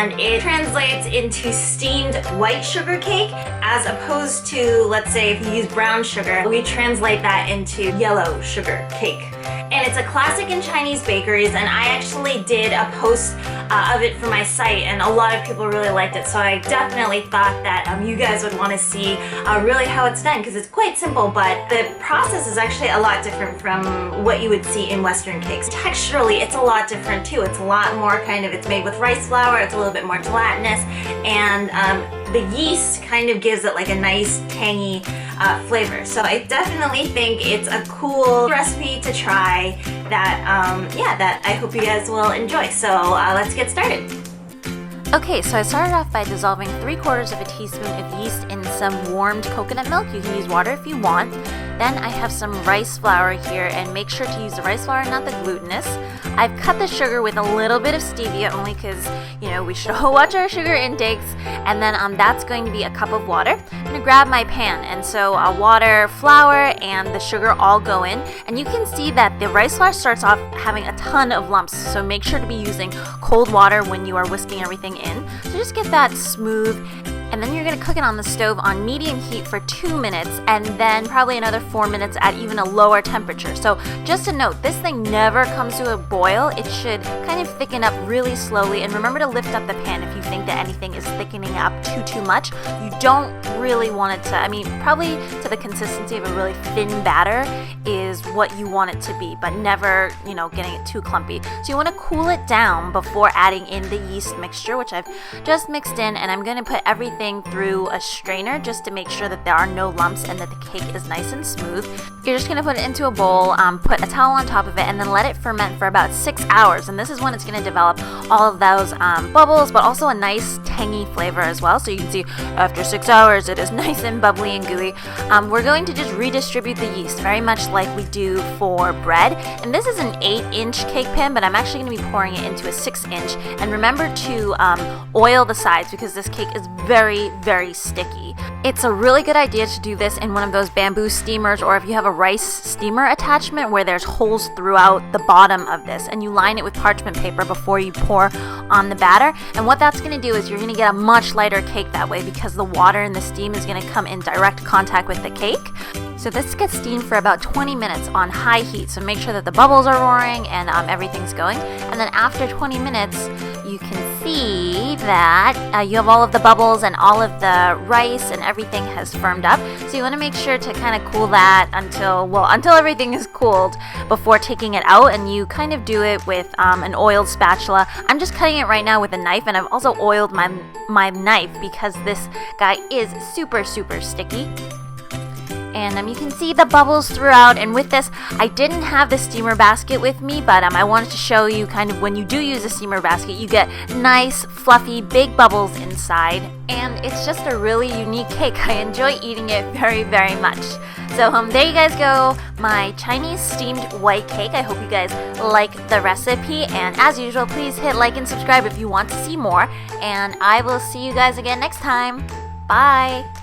and it translates into steamed white sugar cake as opposed to, let's say, if you use brown sugar, we translate that into yellow sugar cake. And it's a classic in Chinese bakeries, and I actually did a post of it for my site, and a lot of people really liked it, so I definitely thought that you guys would want to see really how it's done, because it's quite simple, but the process is actually a lot different from what you would see in Western cakes. Texturally, it's a lot different too. It's a lot more it's made with rice flour, it's a little bit more gelatinous, and the yeast kind of gives it like a nice tangy flavor. So I definitely think it's a cool recipe to try that I hope you guys will enjoy. So let's get started. Okay, so I started off by dissolving 3/4 of a teaspoon of yeast in some warmed coconut milk. You can use water if you want. Then I have some rice flour here, and make sure to use the rice flour, not the glutinous. I've cut the sugar with a little bit of stevia, only because, we should all watch our sugar intakes. And then that's going to be a cup of water. I'm going to grab my pan, and so water, flour, and the sugar all go in. And you can see that the rice flour starts off having a ton of lumps, so make sure to be using cold water when you are whisking everything in. So just get that smooth. And then you're going to cook it on the stove on medium heat for 2 minutes, and then probably another 4 minutes at even a lower temperature. So just a note, this thing never comes to a boil. It should kind of thicken up really slowly, and remember to lift up the pan if you think that anything is thickening up too much. You don't really want it to, probably to the consistency of a really thin batter is what you want it to be, but never, getting it too clumpy. So you want to cool it down before adding in the yeast mixture, which I've just mixed in, and I'm going to put everything through a strainer just to make sure that there are no lumps and that the cake is nice and smooth. You're just going to put it into a bowl, put a towel on top of it, and then let it ferment for about 6 hours. And this is when it's going to develop all of those bubbles, but also a nice tangy flavor as well. So you can see after 6 hours it is nice and bubbly and gooey. We're going to just redistribute the yeast very much like we do for bread. And this is an 8-inch cake pan, but I'm actually going to be pouring it into a 6-inch. And remember to oil the sides, because this cake is very, very sticky. It's a really good idea to do this in one of those bamboo steamers, or if you have a rice steamer attachment where there's holes throughout the bottom of this, and you line it with parchment paper before you pour on the batter. And what that's going to do is you're going to get a much lighter cake that way, because the water and the steam is going to come in direct contact with the cake. So this gets steamed for about 20 minutes on high heat, so make sure that the bubbles are roaring and everything's going. And then after 20 minutes, you can see that you have all of the bubbles and all of the rice and everything has firmed up. So you want to make sure to kind of cool that until everything is cooled before taking it out. And you kind of do it with an oiled spatula. I'm just cutting it right now with a knife, and I've also oiled my knife because this guy is super, super sticky. And you can see the bubbles throughout. And with this, I didn't have the steamer basket with me, but I wanted to show you kind of when you do use a steamer basket, you get nice, fluffy, big bubbles inside. And it's just a really unique cake. I enjoy eating it very, very much. So there you guys go, my Chinese steamed white cake. I hope you guys like the recipe. And as usual, please hit like and subscribe if you want to see more. And I will see you guys again next time. Bye!